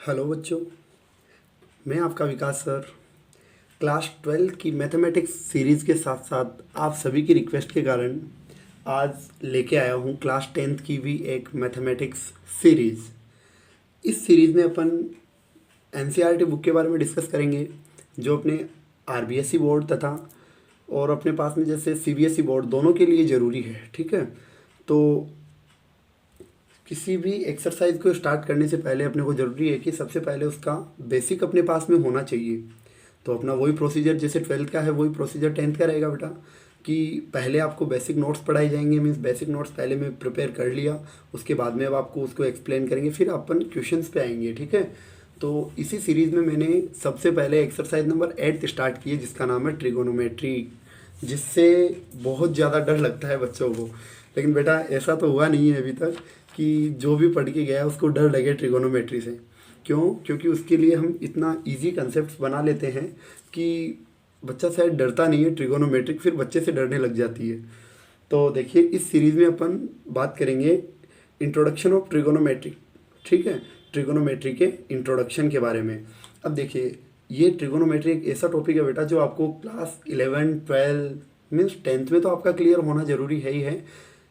Hello बच्चों, मैं आपका विकास सर क्लास 12 की मैथमेटिक्स सीरीज़ के साथ साथ आप सभी की रिक्वेस्ट के कारण आज लेके आया हूँ क्लास 10th की भी एक मैथमेटिक्स सीरीज़। इस सीरीज़ में अपन एनसीईआरटी बुक के बारे में डिस्कस करेंगे जो अपने आरबीएसई बोर्ड तथा और अपने पास में जैसे सीबीएसई बोर्ड दोनों के लिए ज़रूरी है। ठीक है, तो किसी भी एक्सरसाइज को स्टार्ट करने से पहले अपने को ज़रूरी है कि सबसे पहले उसका बेसिक अपने पास में होना चाहिए। तो अपना वही प्रोसीजर जैसे 12th का है वही प्रोसीजर 10th का रहेगा बेटा, कि पहले आपको बेसिक नोट्स पढ़ाए जाएंगे। मीन्स बेसिक नोट्स पहले मैं प्रिपेयर कर लिया, उसके बाद में अब आपको उसको एक्सप्लेन करेंगे, फिर अपन क्वेश्चंस पे आएंगे। ठीक है, तो इसी सीरीज़ में मैंने सबसे पहले एक्सरसाइज नंबर 8 स्टार्ट की है जिसका नाम है ट्रिगोनोमेट्री, जिससे बहुत ज़्यादा डर लगता है बच्चों को। लेकिन बेटा ऐसा तो हुआ नहीं है अभी तक कि जो भी पढ़ के गया उसको डर लगे ट्रिगोनोमेट्री से। क्यों? क्योंकि उसके लिए हम इतना इजी कंसेप्ट बना लेते हैं कि बच्चा शायद डरता नहीं है ट्रिगोनोमेट्रिक, फिर बच्चे से डरने लग जाती है। तो देखिए इस सीरीज़ में अपन बात करेंगे इंट्रोडक्शन ऑफ ट्रिगोनोमेट्री। ठीक है, ट्रिगोनोमेट्री के इंट्रोडक्शन के बारे में। अब देखिए ये ट्रिगोनोमेट्री एक ऐसा टॉपिक है बेटा जो आपको क्लास 11 12 मीन्स 10th में तो आपका क्लियर होना ज़रूरी है ही है।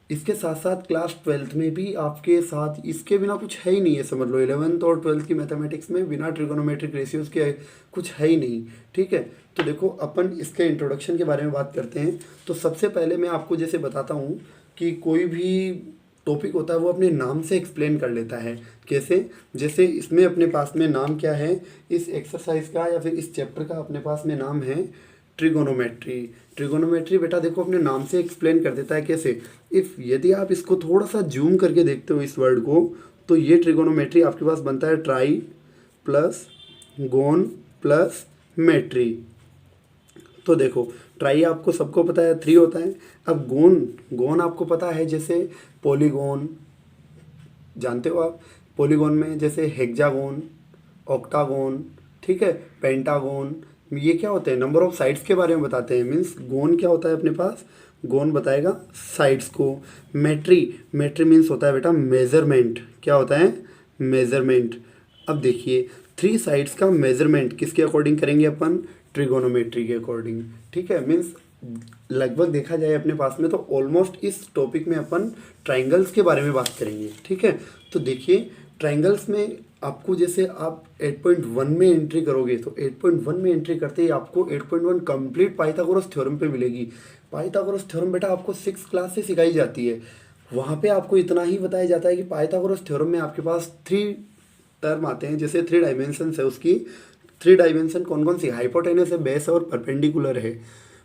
इसके साथ साथ क्लास 12th में भी आपके साथ इसके बिना कुछ है ही नहीं है, समझ लो 11th और 12th की मैथमेटिक्स में बिना ट्रिगोनोमेट्रिक रेशियोज़ के कुछ है ही नहीं। ठीक है, तो देखो अपन इसके इंट्रोडक्शन के बारे में बात करते हैं। तो सबसे पहले मैं आपको जैसे बताता हूँ कि कोई भी टॉपिक होता है वो अपने नाम से एक्सप्लेन कर लेता है। कैसे? जैसे इसमें अपने पास में नाम क्या है इस एक्सरसाइज का या फिर इस चैप्टर का, अपने पास में नाम है ट्रिगोनोमेट्री। ट्रिगोनोमेट्री बेटा देखो अपने नाम से एक्सप्लेन कर देता है। कैसे? इफ़ यदि आप इसको थोड़ा सा जूम करके देखते हो इस वर्ड को, तो ये ट्रिगोनोमेट्री आपके पास बनता है ट्राई प्लस गोन प्लस मेट्री। तो देखो ट्राई आपको सबको पता है 3 होता है। अब गोन, गोन आपको पता है जैसे पॉलीगोन, जानते हो आप? पॉलीगोन में जैसे हेक्सागोन, ऑक्टागोन, ठीक है, पेंटागोन, ये क्या होते हैं? नंबर ऑफ साइड्स के बारे में बताते हैं। मीन्स गोन क्या होता है अपने पास? गोन बताएगा साइड्स को। मेट्री, मेट्री मीन्स होता है बेटा मेजरमेंट। क्या होता है? मेजरमेंट। अब देखिए 3 साइड्स का मेजरमेंट किसके अकॉर्डिंग करेंगे अपन? ट्रिगोनोमेट्री के अकॉर्डिंग। ठीक है, मीन्स लगभग देखा जाए अपने पास में तो ऑलमोस्ट इस टॉपिक में अपन ट्राइंगल्स के बारे में बात करेंगे। ठीक है, तो देखिए ट्राइंगल्स में आपको जैसे आप 8.1 में एंट्री करोगे तो 8.1 में एंट्री करते ही आपको 8.1 कंप्लीट पाइथागोरस थ्योरम पे मिलेगी। पाइथागोरस थ्योरम बेटा आपको 6th क्लास से सिखाई जाती है। वहाँ पे आपको इतना ही बताया जाता है कि पाइथागोरस थ्योरम में आपके पास 3 टर्म आते हैं, जैसे 3 डायमेंशन है उसकी। 3 डायमेंशन कौन कौन सी? हाइपोटेनस है, बेस और परपेंडिकुलर है।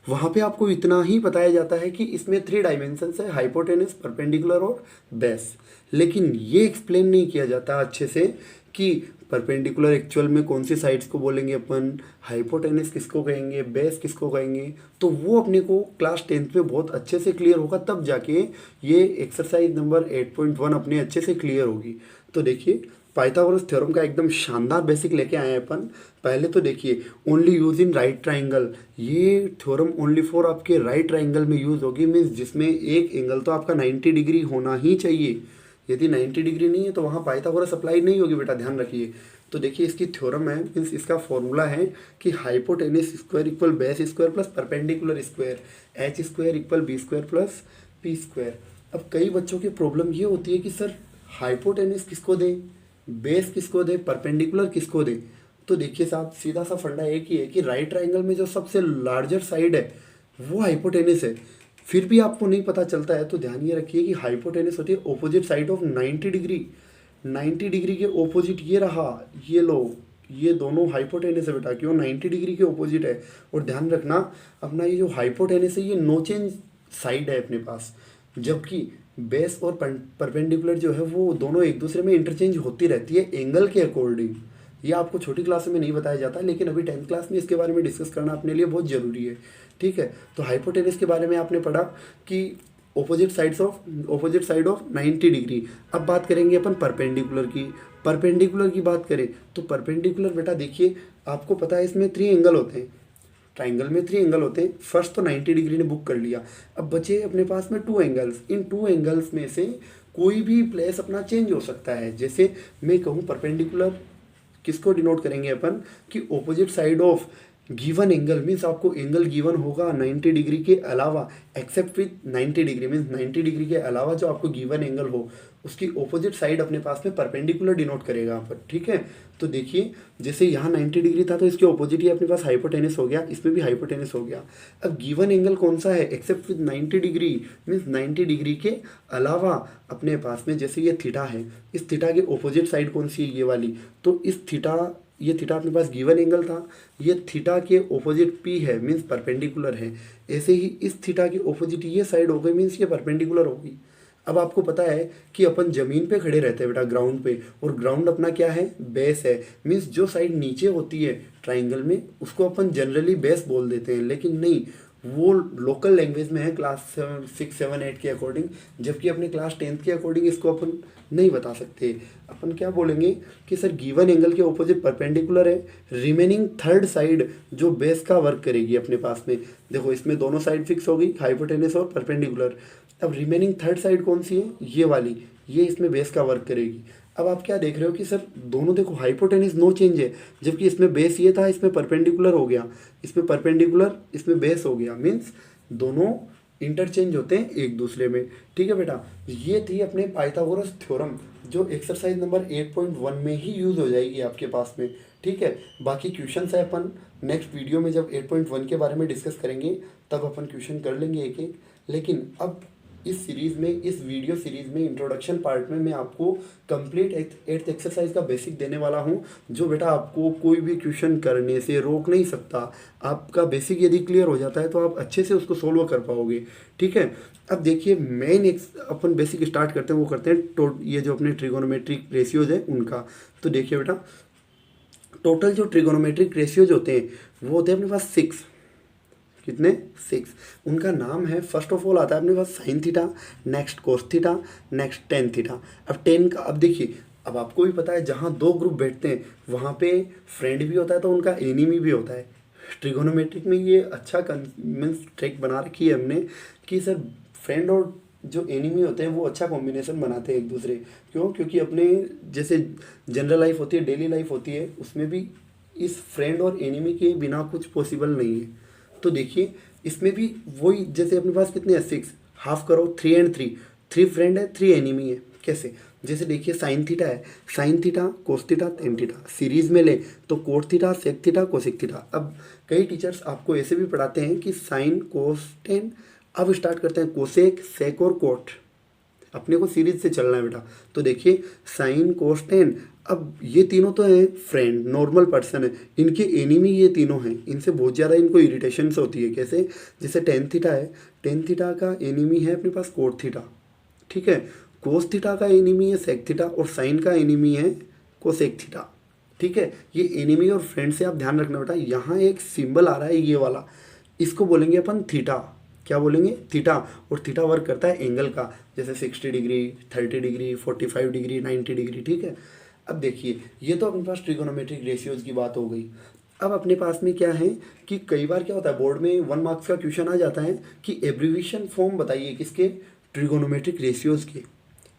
वहाँ पे आपको इतना ही बताया जाता है कि इसमें 3 डायमेंशंस है, हाइपोटेनस, परपेंडिकुलर और बेस। लेकिन ये एक्सप्लेन नहीं किया जाता अच्छे से कि परपेंडिकुलर एक्चुअल में कौन सी साइड्स को बोलेंगे अपन, हाइपोटेनस किसको कहेंगे, बेस किसको कहेंगे। तो वो अपने को क्लास 10th में बहुत अच्छे से क्लियर होगा, तब जाके ये एक्सरसाइज नंबर 8.1 अपने अच्छे से क्लियर होगी। तो देखिए पाइथागोरस थ्योरम का एकदम शानदार बेसिक लेके आए हैं अपन। पहले तो देखिए only use in right triangle, ये थ्योरम ओनली फॉर आपके राइट ट्राइंगल में यूज होगी। मीन्स जिसमें एक एंगल तो आपका 90 डिग्री होना ही चाहिए। यदि 90 डिग्री नहीं है तो वहाँ पाइथागोरस अप्लाई नहीं होगी बेटा, ध्यान रखिए। तो देखिए इसकी थ्योरम है, मीन्स इसका फॉर्मूला है कि hypotenuse square equal base square plus perpendicular square, H square equal B square plus P square. अब कई बच्चों की प्रॉब्लम ये होती है कि सर हाइपोटेनस किसको दें, बेस किसको दे, परपेंडिकुलर किसको दे। तो देखिए साहब सीधा सा फंडा एक ही है कि राइट ट्राइंगल में जो सबसे लार्जर साइड है वो हाइपोटेनस है। फिर भी आपको नहीं पता चलता है तो ध्यान ये रखिए कि हाइपोटेनस होती है opposite side of 90 degree. 90 degree के ऑपोजिट ये रहा, ये लो, ये दोनों हाइपोटेनस है बेटा। क्यों? 90 डिग्री के ऑपोजिट है। और ध्यान रखना अपना ये जो हाइपोटेनस है ये नो चेंज साइड है अपने पास, जबकि बेस और परपेंडिकुलर जो है वो दोनों एक दूसरे में इंटरचेंज होती रहती है एंगल के अकॉर्डिंग। ये आपको छोटी क्लास में नहीं बताया जाता, लेकिन अभी 10th क्लास में इसके बारे में डिस्कस करना अपने लिए बहुत ज़रूरी है। ठीक है, तो हाइपोटेनस के बारे में आपने पढ़ा कि ऑपोजिट साइड ऑफ 90 डिग्री। अब बात करेंगे अपन परपेंडिकुलर की। परपेंडिकुलर की बात करें तो परपेंडिकुलर बेटा देखिए आपको पता है इसमें 3 एंगल होते हैं। ट्राइंगल में 3 एंगल होते हैं। फर्स्ट तो 90 डिग्री ने बुक कर लिया। अब बचे अपने पास में 2 एंगल्स। इन 2 एंगल्स में से कोई भी प्लेस अपना चेंज हो सकता है। जैसे मैं कहूँ परपेंडिकुलर किसको डिनोट करेंगे अपन कि opposite side of given angle means आपको एंगल गिवन होगा 90 डिग्री के अलावा, except with 90 degree means 90 degree के अलावा जो आपको गिवन एंगल हो उसकी ऑपोजिट साइड अपने पास में परपेंडिकुलर डिनोट करेगा यहाँ पर, ठीक है। तो देखिए जैसे यहाँ 90 डिग्री था तो इसके ऑपोजिट ही अपने पास हाइपोटेनस हो गया, इसमें भी हाइपोटेनस हो गया। अब गिवन एंगल कौन सा है, except with 90 degree means 90 degree के अलावा अपने पास में जैसे ये थीटा है, इस थीटा के ऑपोजिट साइड कौन सी है, ये वाली। तो इस थीटा, ये थीटा अपने पास गिवन एंगल था, ये थीटा के ऑपोजिट पी है मीन्स परपेंडिकुलर है। ऐसे ही इस थीटा के ऑपोजिट ये साइड हो गई मीन्स ये परपेंडिकुलर होगी। अब आपको पता है कि अपन जमीन पे खड़े रहते हैं बेटा, ग्राउंड पे, और ग्राउंड अपना क्या है, बेस है। मीन्स जो साइड नीचे होती है ट्राइंगल में उसको अपन जनरली बेस बोल देते हैं, लेकिन नहीं, वो लोकल लैंग्वेज में है क्लास 6, 7, 8 के अकॉर्डिंग, जबकि अपने क्लास 10th के अकॉर्डिंग इसको अपन नहीं बता सकते। अपन क्या बोलेंगे कि सर गिवन एंगल के ऑपोजिट परपेंडिकुलर है, रिमेनिंग थर्ड साइड जो बेस का वर्क करेगी अपने पास में। देखो इसमें दोनों साइड फिक्स होगी, हाइपोटेनस और परपेंडिकुलर। अब रिमेनिंग थर्ड साइड कौन सी है, ये वाली, ये इसमें बेस का वर्क करेगी। अब आप क्या देख रहे हो कि सर दोनों देखो हाइपोटेनस नो चेंज है, जबकि इसमें बेस ये था, इसमें परपेंडिकुलर हो गया, इसमें परपेंडिकुलर, इसमें बेस हो गया, मीन्स दोनों इंटरचेंज होते हैं एक दूसरे में, ठीक है बेटा। ये थी अपने पाइथागोरस थ्योरम जो एक्सरसाइज नंबर 8.1 में ही यूज़ हो जाएगी आपके पास में, ठीक है। बाकी क्वेश्चन है अपन नेक्स्ट वीडियो में जब 8.1 के बारे में डिस्कस करेंगे तब अपन क्वेश्चन कर लेंगे एक एक। लेकिन अब इस सीरीज़ में, इस वीडियो सीरीज़ में इंट्रोडक्शन पार्ट में मैं आपको कंप्लीट 8th एक्सरसाइज का बेसिक देने वाला हूं, जो बेटा आपको कोई भी क्वेश्चन करने से रोक नहीं सकता। आपका बेसिक यदि क्लियर हो जाता है तो आप अच्छे से उसको सोल्व कर पाओगे, ठीक है। अब देखिए मेन अपन बेसिक स्टार्ट करते हैं, वो करते हैं ये जो अपने ट्रिगोनोमेट्रिक रेशियोज है उनका। तो देखिए बेटा टोटल जो ट्रिगोनोमेट्रिक रेशियोज होते हैं वो होते हैं अपने पास 6, कितने, 6। उनका नाम है, फर्स्ट ऑफ ऑल आता है अपने पास sine theta, next cos theta, next tan theta. अब 10 का, अब देखिए अब आपको भी पता है जहाँ दो ग्रुप बैठते हैं वहाँ पे फ्रेंड भी होता है तो उनका एनिमी भी होता है। ट्रिगोनोमेट्रिक में ये अच्छा मीन्स ट्रिक बना रखी है हमने कि सर फ्रेंड और जो एनिमी होते हैं वो अच्छा कॉम्बिनेशन बनाते हैं एक दूसरे। क्यों, क्योंकि अपने जैसे जनरल लाइफ होती है, डेली लाइफ होती है, उसमें भी इस फ्रेंड और एनिमी के बिना कुछ पॉसिबल नहीं है। तो देखिए इसमें भी वही, जैसे अपने पास कितने हैं, 6, हाफ करो 3 and 3, 3 फ्रेंड है 3 एनिमी है। कैसे, जैसे देखिए साइन थीटा है, sine theta cos theta tan theta, series में ले तो cot theta sec theta cosec theta. अब कई टीचर्स आपको ऐसे भी पढ़ाते हैं कि साइन कोस टेन, अब स्टार्ट करते हैं कोसेक सेक और कोट, अपने को सीरीज से चलना है बेटा। तो देखिए साइन कोस टेन, अब ये तीनों तो हैं फ्रेंड, नॉर्मल पर्सन है, इनके एनिमी ये तीनों हैं, इनसे बहुत ज़्यादा इनको इरिटेशन से होती है। कैसे, जैसे टेन थीटा है, टेन थीटा का एनिमी है अपने पास कोट थीटा, ठीक है। कोस थीटा का एनिमी है सेक थीटा और साइन का एनिमी है कोसेक थीटा, ठीक है। ये एनिमी और फ्रेंड से आप ध्यान रखना बेटा। यहाँ एक सिंबल आ रहा है ये वाला, इसको बोलेंगे अपन थीटा, क्या बोलेंगे, थीटा। और थीटा वर्क करता है एंगल का, जैसे 60 डिग्री, 30 डिग्री, 45 डिग्री, 90 डिग्री, ठीक है। अब देखिए ये तो अपने पास ट्रिगोनोमेट्रिक रेशियोज की बात हो गई। अब अपने पास में क्या है कि कई बार क्या होता है बोर्ड में 1 मार्क्स का क्वेश्चन आ जाता है कि एब्रीविएशन फॉर्म बताइए किसके, ट्रिगोनोमेट्रिक रेशियोज के।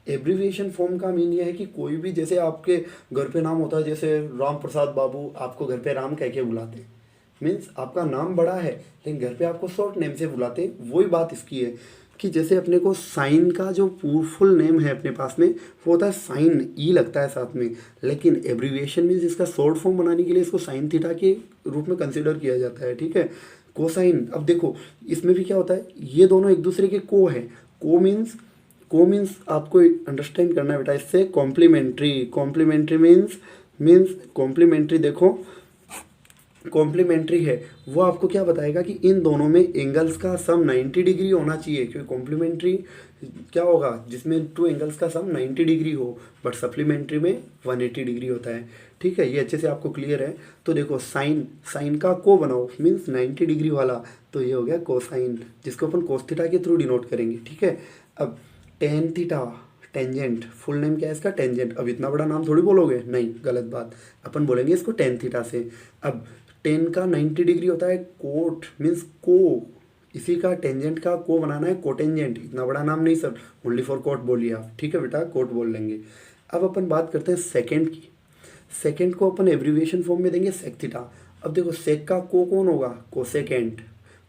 एब्रीविएशन फॉर्म का मीन ये है कि कोई भी, जैसे आपके घर पे नाम होता है, जैसे राम प्रसाद बाबू, आपको घर पे राम कह के बुलाते हैं, मीन्स आपका नाम बड़ा है लेकिन घर पे आपको शॉर्ट नेम से बुलाते हैं। वही बात इसकी है कि जैसे अपने को साइन का जो फुल नेम है अपने पास में वो होता है साइन, ई लगता है साथ में, लेकिन एब्रीविएशन मीन्स इसका शॉर्ट फॉर्म बनाने के लिए इसको साइन थीटा के रूप में कंसिडर किया जाता है, ठीक है। कोसाइन, अब देखो इसमें भी क्या होता है, ये दोनों एक दूसरे के को है, को मीन्स आपको अंडरस्टैंड करना है बेटा, इससे कॉम्प्लीमेंट्री, कॉम्प्लीमेंट्री मीन्स कॉम्प्लीमेंट्री, देखो कॉम्प्लीमेंट्री है वो आपको क्या बताएगा कि इन दोनों में एंगल्स का सम 90 डिग्री होना चाहिए, क्योंकि कॉम्प्लीमेंट्री क्या होगा जिसमें 2 एंगल्स का सम 90 डिग्री हो, बट सप्लीमेंट्री में 180 डिग्री होता है, ठीक है। ये अच्छे से आपको क्लियर है। तो देखो साइन का को बनाओ मीन्स 90 डिग्री वाला, तो ये हो गया कोसाइन, जिसको अपन कोस थीटा के थ्रू डिनोट करेंगे, ठीक है। अब tan theta, tangent, full name क्या है इसका, टेंजेंट। अब इतना बड़ा नाम थोड़ी बोलोगे, नहीं, गलत बात, अपन बोलेंगे इसको टेन थीटा से। अब 10 का 90 डिग्री होता है कोट मीन्स को, इसी का टेंजेंट का को बनाना है कोटेंजेंट। इतना बड़ा नाम नहीं सर, ओनली फॉर कोट बोलिए आप, ठीक है बेटा, कोट बोल लेंगे। अब अपन बात करते हैं सेकेंड की। सेकेंड को अपन एब्रीविएशन फॉर्म में देंगे सेक थीटा। अब देखो सेक का को कौन होगा, cosecant.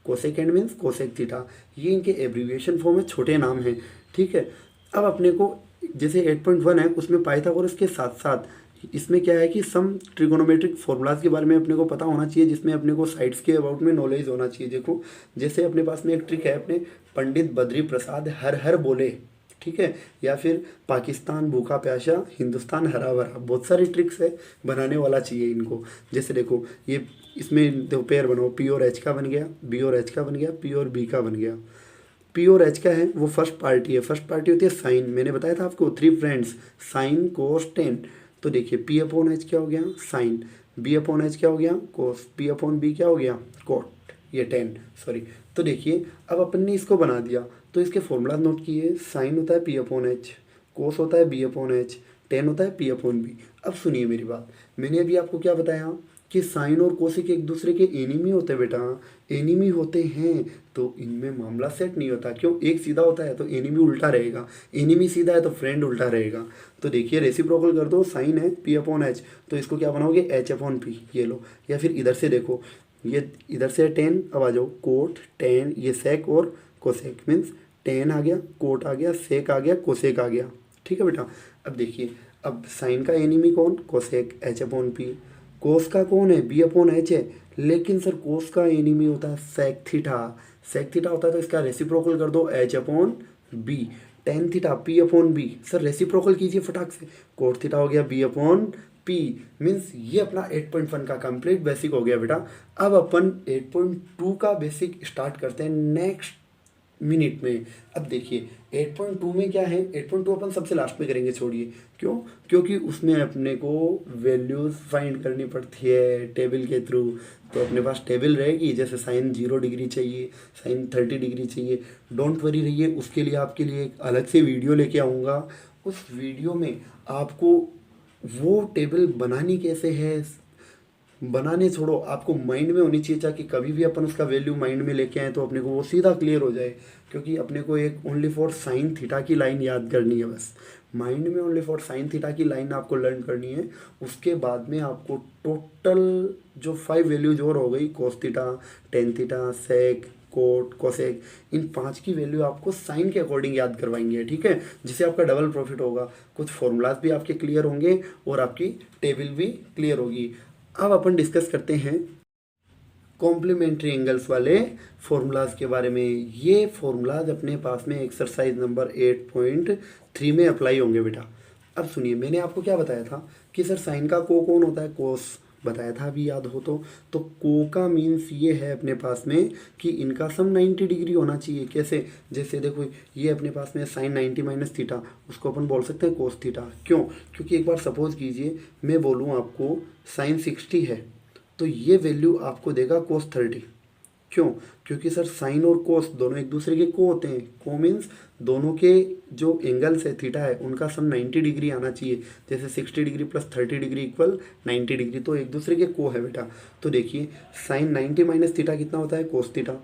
Cosecant means cosec theta. ये इनके एब्रीविएशन फॉर्म में छोटे नाम हैं, ठीक है। अब अपने को जैसे 8.1 है उसमें पाइथागोरस के साथ साथ इसमें क्या है कि सम ट्रिगोनोमेट्रिक फॉर्मूलाज के बारे में अपने को पता होना चाहिए, जिसमें अपने को साइड्स के अबाउट में नॉलेज होना चाहिए। देखो जैसे अपने पास में एक ट्रिक है, अपने पंडित बद्री प्रसाद हर हर बोले, ठीक है, या फिर पाकिस्तान भूखा प्यासा हिंदुस्तान हरा भरा, बहुत सारी ट्रिक्स है, बनाने वाला चाहिए इनको। जैसे देखो ये इसमें दो पेयर बनाओ, पी और एच का बन गया, बी और एच का बन गया, पी और बी का बन गया। पी और एच का है वो फर्स्ट पार्टी है, फर्स्ट पार्टी होती है साइन। मैंने बताया था आपको 3 फ्रेंड्स, साइन कोस टेन। तो देखिए पी अपॉन एच क्या हो गया, साइन, बी अपॉन एच क्या हो गया, कोस, पी अपॉन बी क्या हो गया, कोट, ये 10 सॉरी। तो देखिए अब अपन ने इसको बना दिया, तो इसके फॉर्मूला नोट किए, साइन होता है पी अपॉन एच, कोस होता है बी अपॉन एच, 10 होता है पी अपॉन बी। अब सुनिए मेरी बात, मैंने अभी आपको क्या बताया कि साइन और कोसिक एक दूसरे के एनिमी होते हैं बेटा, एनिमी होते हैं, तो इनमें मामला सेट नहीं होता। क्यों, एक सीधा होता है तो एनिमी उल्टा रहेगा, एनिमी सीधा है तो फ्रेंड उल्टा रहेगा। तो देखिए रेसिप्रोकल कर दो, साइन है पी अपॉन एच, तो इसको क्या बनाओगे, एच अपॉन पी, ये लो। या फिर इधर से देखो, ये इधर से 10, अब आ जाओ कोट 10, ये सेक और कोसेक मीन्स 10 आ गया, कोट आ गया, सेक आ गया, कोसेक आ गया, ठीक है बेटा। अब देखिए अब साइन का एनिमी कौन, कोसेक, एच अपॉन पी। कोस का कौन है, बी अपॉन एच है, लेकिन सर कोस का एनिमी होता है सेक थीटा, सेक थीटा होता है तो इसका रेसिप्रोकल कर दो, H upon B. Tan theta P upon B, sir reciprocal कीजिए फटाक से, कोट थीटा हो गया बी अपॉन पी। मीन्स ये अपना 8.1 का कंप्लीट बेसिक हो गया बेटा। अब अपन 8.2 का बेसिक स्टार्ट करते हैं नेक्स्ट मिनट में। अब देखिए 8.2 में क्या है, 8.2 अपन सबसे लास्ट में करेंगे, छोड़िए। क्यों, क्योंकि उसमें अपने को वैल्यूज़ फाइंड करनी पड़ती है टेबल के थ्रू। तो अपने पास टेबल रहेगी, जैसे साइन 0 डिग्री चाहिए, साइन 30 डिग्री चाहिए। डोंट वरी रहिए, उसके लिए आपके लिए एक अलग से वीडियो लेके आऊँगा। उस वीडियो में आपको वो टेबल बनानी कैसे है, बनाने छोड़ो, आपको माइंड में होनी चाहिए, ताकि कभी भी अपन उसका वैल्यू माइंड में लेके आए तो अपने को वो सीधा क्लियर हो जाए। क्योंकि अपने को एक ओनली फॉर साइन थीटा की लाइन याद करनी है, बस माइंड में ओनली फॉर साइन थीटा की लाइन आपको लर्न करनी है। उसके बाद में आपको टोटल जो 5 वैल्यूज और हो गई, कोस थीटा, टेन थीटा, सेक, कोट, कोसेक, इन 5 की वैल्यू आपको साइन के अकॉर्डिंग याद करवाएंगे, ठीक है, जिससे आपका डबल प्रॉफिट होगा। कुछ फॉर्मूलाज भी आपके क्लियर होंगे और आपकी टेबल भी क्लियर होगी। अब अपन डिस्कस करते हैं कॉम्प्लीमेंट्री एंगल्स वाले फॉर्मूलाज के बारे में। ये फॉर्मूलाज अपने पास में एक्सरसाइज नंबर 8.3 में अप्लाई होंगे बेटा। अब सुनिए, मैंने आपको क्या बताया था कि सर साइन का को कौन होता है, कोस बताया था, अभी याद हो तो को का मीन्स ये है अपने पास में कि इनका सम 90 डिग्री होना चाहिए। कैसे, जैसे देखो ये अपने पास में साइन 90 माइनस थीटा, उसको अपन बोल सकते हैं कोस थीटा। क्यों, क्योंकि एक बार सपोज कीजिए मैं बोलूँ आपको साइन 60 है, तो ये वैल्यू आपको देगा कोस 30। क्यों, क्योंकि सर साइन और कोस दोनों एक दूसरे के को होते हैं। को मीन्स दोनों के जो एंगल्स है थीटा है उनका सम 90 डिग्री आना चाहिए। जैसे 60 degree plus 30 degree equal 90 degree, तो एक दूसरे के को है बेटा। तो देखिए साइन 90 माइनस थीटा कितना होता है, कोस थीटा।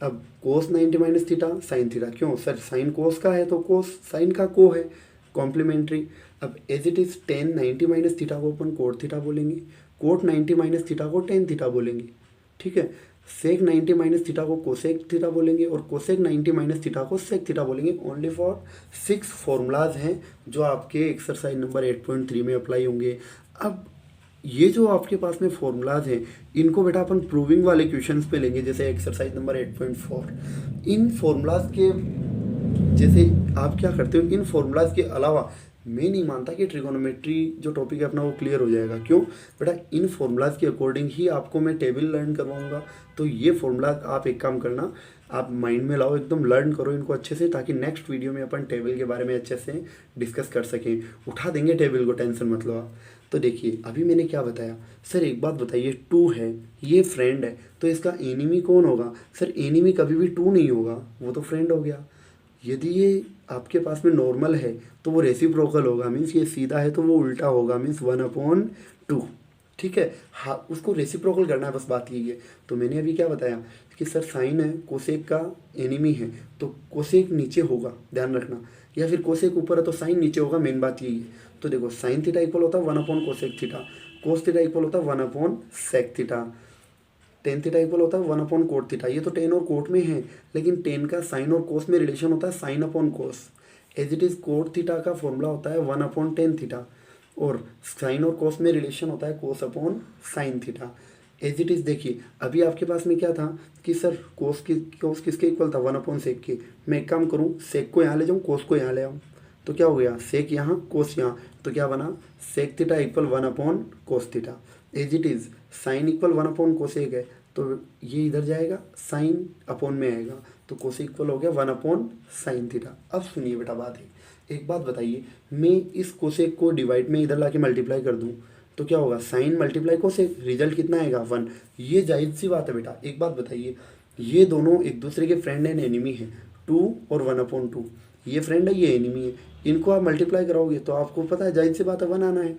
अब कोस 90 माइनस थीटा साइन थीटा। क्यों, सर साइन कोस का है तो कोस साइन का को है, कॉम्प्लीमेंट्री। अब as it is tan 90 minus theta को अपन कोट थीटा बोलेंगे, कोट 90 माइनस थीटा को टेन थीटा बोलेंगे, ठीक है। सेक 90 माइनस थीटा को कोसेक थीटा बोलेंगे और कोसेक 90 माइनस थीटा को सेक थीटा बोलेंगे। ओनली फॉर 6 फॉर्मूलाज हैं जो आपके एक्सरसाइज नंबर 8.3 में अप्लाई होंगे। अब ये जो आपके पास में फॉर्मूलाज हैं इनको बेटा अपन प्रूविंग वाले क्वेश्चंस पे लेंगे, जैसे एक्सरसाइज नंबर 8.4। इन फॉर्मूलाज के जैसे आप क्या करते हो, इन फॉर्मूलाज के अलावा मैं नहीं मानता कि ट्रिगोनोमेट्री जो टॉपिक है अपना वो क्लियर हो जाएगा। क्यों बेटा, इन फॉर्मूलाज के अकॉर्डिंग ही आपको मैं टेबल लर्न करवाऊंगा। तो ये फॉर्मूला आप एक काम करना, आप माइंड में लाओ, एकदम लर्न करो इनको अच्छे से, ताकि नेक्स्ट वीडियो में अपन टेबल के बारे में अच्छे से डिस्कस कर सकें। उठा देंगे टेबल को, टेंशन मत लो आप। तो देखिए अभी मैंने क्या बताया, सर एक बात बताइए, 2 है, ये फ्रेंड है, तो इसका एनिमी कौन होगा। सर एनिमी कभी भी 2 नहीं होगा, वो तो फ्रेंड हो गया। यदि ये आपके पास में नॉर्मल है तो वो रेसिप्रोकल होगा, मीन्स ये सीधा है तो वो उल्टा होगा, मीन्स 1/2, ठीक है। हाँ, उसको रेसिप्रोकल करना है, बस बात यही है। तो मैंने अभी क्या बताया कि सर साइन है, कोसेक का एनिमी है, तो कोसेक नीचे होगा, ध्यान रखना, या फिर कोसेक ऊपर है तो साइन नीचे होगा, मेन बात यही है। तो तो देखो साइन थीटा इक्वल होता है 1 upon cosec theta, cos theta equal होता है 1 upon sec theta, tan theta equal होता है 1 अपॉन कोट थीटा। ये तो टेन और कोट में है, लेकिन टेन का साइन और कोस में रिलेशन होता है sine upon cos. As it is cot theta का फॉर्मूला होता है 1 अपॉन टेन थीटा, और साइन और कोस में रिलेशन होता है cos upon sine theta. As it is देखिए अभी आपके पास में क्या था कि सर कोस किसके इक्वल था 1 अपॉन सेक के। मैं एक काम करूँ, सेक को यहाँ ले जाऊँ, कोस को यहाँ ले आऊँ, तो क्या हो गया, सेक यहाँ कोस यहाँ, तो क्या बना, sec theta equal 1 upon cos theta. As it is sine equal 1 upon cosec है, तो ये इधर जाएगा, साइन अपॉन में आएगा, तो कोसेक इक्वल हो गया 1 अपॉन साइन थीटा। अब सुनिए बेटा बात है, एक बात बताइए, मैं इस कोसेक को डिवाइड में इधर लाके मल्टीप्लाई कर दूं तो क्या होगा, साइन मल्टीप्लाई कोसेक, रिजल्ट कितना आएगा 1। ये जायज़ सी बात है बेटा। एक बात बताइए, ये दोनों एक दूसरे के फ्रेंड एंड एनिमी है, 2 और 1 अपॉन 2, ये फ्रेंड है ये एनिमी है, इनको आप मल्टीप्लाई कराओगे तो आपको पता है जायज़ सी बात है 1 आना है।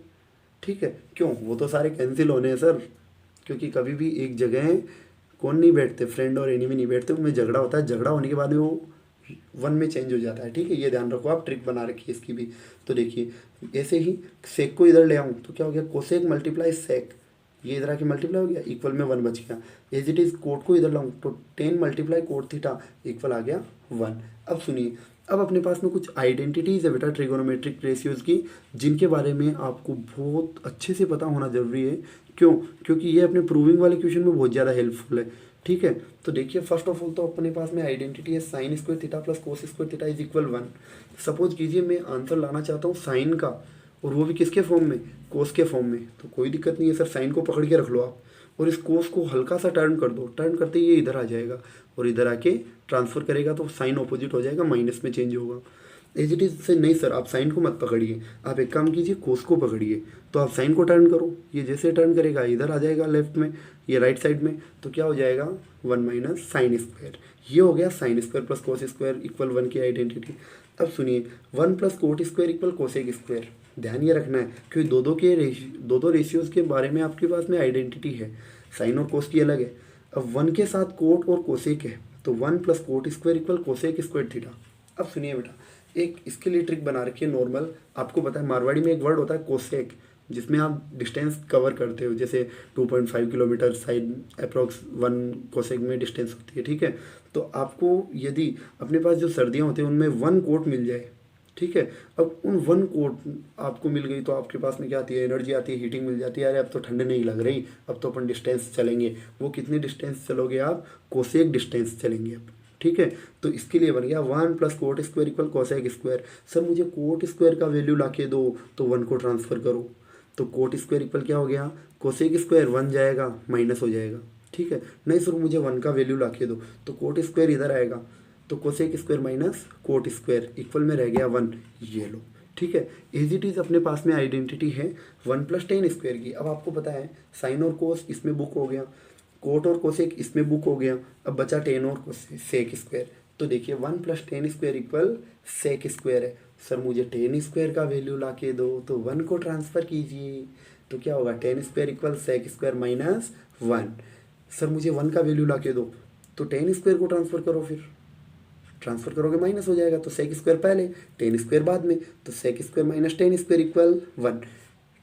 ठीक है, क्यों, वो तो सारे कैंसिल होने हैं सर, क्योंकि कभी भी एक जगह कौन नहीं बैठते, फ्रेंड और एनिमी नहीं बैठते, उनमें झगड़ा होता है, झगड़ा होने के बाद में वो 1 में चेंज हो जाता है। ठीक है, ये ध्यान रखो, आप ट्रिक बना रखिए इसकी भी। तो देखिए ऐसे ही सेक को इधर ले आऊँ तो क्या हो गया, कोसेक मल्टीप्लाई सेक, ये इधर आके मल्टीप्लाई हो गया, इक्वल में 1 बच गया। एज इट इज़ कोट को इधर लाऊँ तो 10 मल्टीप्लाई कोट थीटा इक्वल आ गया 1। अब सुनिए, अब अपने पास में कुछ आइडेंटिटीज़ है बेटा ट्रिगोनोमेट्रिक रेशियोज़ की, जिनके बारे में आपको बहुत अच्छे से पता होना जरूरी है। क्यों, क्योंकि ये अपने प्रूविंग वाले क्वेश्चन में बहुत ज़्यादा हेल्पफुल है। ठीक है, तो देखिए फर्स्ट ऑफ ऑल तो अपने पास में आइडेंटिटी है sine square theta plus cos square theta is equal 1। Suppose कीजिए मैं आंसर लाना चाहता हूँ साइन का, और वो भी किसके फॉर्म में, कोस के फॉर्म में, तो कोई दिक्कत नहीं है सर, साइन को पकड़ के रख लो आप, और इस कोस को हल्का सा टर्न कर दो, टर्न करते ही ये इधर आ जाएगा, और इधर आके ट्रांसफर करेगा तो साइन ऑपोजिट हो जाएगा, माइनस में चेंज होगा। एज इट इज़ से नहीं सर, आप साइन को मत पकड़िए, आप एक काम कीजिए कोस को पकड़िए, तो आप साइन को टर्न करो, ये जैसे टर्न करेगा इधर आ जाएगा लेफ्ट में, ये राइट साइड में, तो क्या हो जाएगा 1 माइनस साइन स्क्वायर। ये हो गया sine square plus cos square equal 1 की आइडेंटिटी। अब सुनिए 1 plus coat square equal cosec square, ध्यान ये रखना है क्योंकि दो रेशियोज़ के बारे में आपके पास में आइडेंटिटी है, साइन और कोस की अलग है। अब 1 के साथ कोट और कोसेक है, तो 1 plus coat square equal cosec square theta. अब सुनिए बेटा, एक इसके लिए ट्रिक बना रखी है नॉर्मल, आपको पता है मारवाड़ी में एक वर्ड होता है कोसेक, जिसमें आप डिस्टेंस कवर करते हो, जैसे 2.5 किलोमीटर साइड अप्रॉक्स 1 कोसेक में डिस्टेंस होती है। ठीक है, तो आपको यदि अपने पास जो सर्दियाँ होती हैं उनमें 1 कोट मिल जाए, ठीक है, अब उन 1 कोट आपको मिल गई तो आपके पास में क्या आती है, एनर्जी आती है, हीटिंग मिल जाती है, अरे अब तो ठंड नहीं लग रही, अब तो अपन डिस्टेंस चलेंगे। वो कितने डिस्टेंस चलोगे आप, कोसेक डिस्टेंस चलेंगे अब। ठीक है, तो इसके लिए बन गया 1 plus coat square equal cosec square. Sir मुझे कोट स्क्वायर का वैल्यू ला के दो, तो 1 को ट्रांसफर करो, तो कोट स्क्वायर इक्वल क्या हो गया, कोसेक स्क्वायर 1 जाएगा माइनस हो जाएगा। ठीक है, नहीं सर मुझे 1 का वैल्यू ला के दो, तो कोट स्क्वायर इधर आएगा, तो cosec square minus cot square equal में रह गया 1, ये लो। ठीक है, एज इट इज़ अपने पास में आइडेंटिटी है 1 प्लस टेन स्क्वायर की। अब आपको पता है साइन और कोस इसमें बुक हो गया, कोट और कोसेक इसमें बुक हो गया, अब बचा टेन और सेक स्क्वायर। तो देखिए 1 plus tan square equal sec square है। सर मुझे टेन स्क्वायर का वैल्यू ला के दो, तो 1 को ट्रांसफ़र कीजिए, तो क्या होगा tan square equal sec square minus 1। Sir मुझे 1 का वैल्यू ला के दो, तो टेन स्क्वायर को ट्रांसफ़र करो, फिर ट्रांसफर करोगे माइनस हो जाएगा, तो सेक स्क्वायर पहले टेन स्क्वायर बाद में, तो sec square minus tan square equal 1।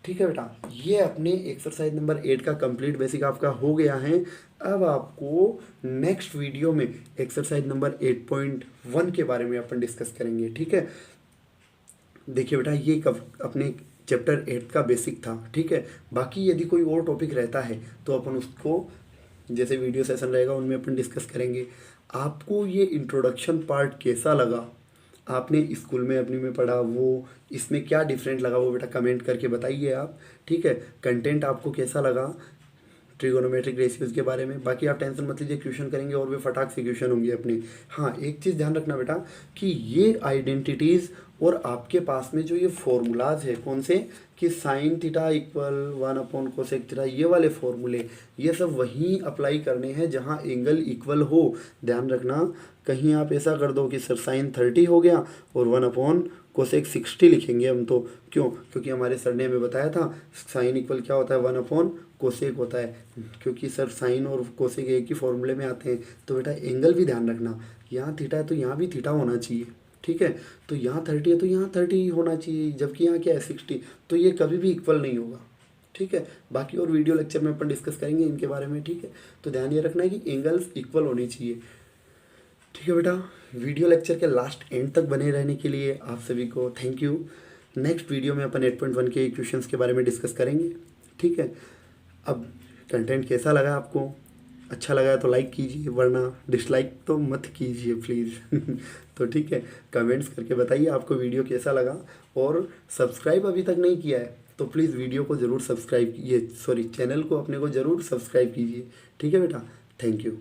ठीक है बेटा, ये अपने एक्सरसाइज नंबर 8 का कंप्लीट बेसिक आपका हो गया है। अब आपको नेक्स्ट वीडियो में एक्सरसाइज नंबर 8.1 के बारे में अपन डिस्कस करेंगे। ठीक है, देखिए बेटा ये अपने चैप्टर 8 का बेसिक था। ठीक है, बाकी यदि कोई और टॉपिक रहता है तो अपन उसको जैसे वीडियो सेशन रहेगा उनमें अपन डिस्कस करेंगे। आपको ये इंट्रोडक्शन पार्ट कैसा लगा, आपने स्कूल में अपनी में पढ़ा, वो इसमें क्या डिफरेंट लगा वो बेटा कमेंट करके बताइए आप। ठीक है, कंटेंट आपको कैसा लगा ट्रिगोनोमेट्रिक रेशियोज़ के बारे में। बाकी आप टेंशन मत लीजिए, क्वेश्चन करेंगे और भी फटाक से क्वेश्चन होंगे अपने। हाँ, एक चीज़ ध्यान रखना बेटा कि ये आइडेंटिटीज़ और आपके पास में जो ये फॉर्मूलाज है कौन से, कि sine theta equal 1 upon cosec theta, ये वाले फॉर्मूले ये सब वहीं अप्लाई करने हैं जहाँ एंगल इक्वल हो। ध्यान रखना, कहीं आप ऐसा कर दो कि सर साइन 30 हो गया और 1 अपॉन कोसेक 60 लिखेंगे हम, तो क्यों, क्योंकि हमारे सर ने हमें बताया था साइन इक्वल क्या होता है 1 अपॉन कोसेक होता है, क्योंकि सर साइन और कोसेक एक ही फॉर्मूले में आते हैं। तो बेटा एंगल भी ध्यान रखना, यहाँ थीटा है तो यहाँ भी थीटा होना चाहिए। ठीक है। तो यहाँ 30 है तो यहाँ 30 होना चाहिए, जबकि यहाँ क्या है 60, तो ये कभी भी इक्वल नहीं होगा। ठीक है। बाकी और वीडियो लेक्चर में अपन डिस्कस करेंगे इनके बारे में। ठीक है। तो ध्यान ये रखना है कि एंगल्स इक्वल होनी चाहिए। ठीक है बेटा, वीडियो लेक्चर के लास्ट एंड तक बने रहने के लिए आप सभी को थैंक यू। नेक्स्ट वीडियो में अपन 8.1 के क्वेश्चंस के बारे में डिस्कस करेंगे। ठीक है। अब कंटेंट कैसा लगा आपको? अच्छा लगा तो लाइक कीजिए, वरना डिसलाइक तो मत कीजिए प्लीज़। तो ठीक है, कमेंट्स करके बताइए आपको वीडियो कैसा लगा। और सब्सक्राइब अभी तक नहीं किया है तो प्लीज़ वीडियो को ज़रूर सब्सक्राइब कीजिए, सॉरी चैनल को अपने को ज़रूर सब्सक्राइब कीजिए। ठीक है बेटा, थैंक यू।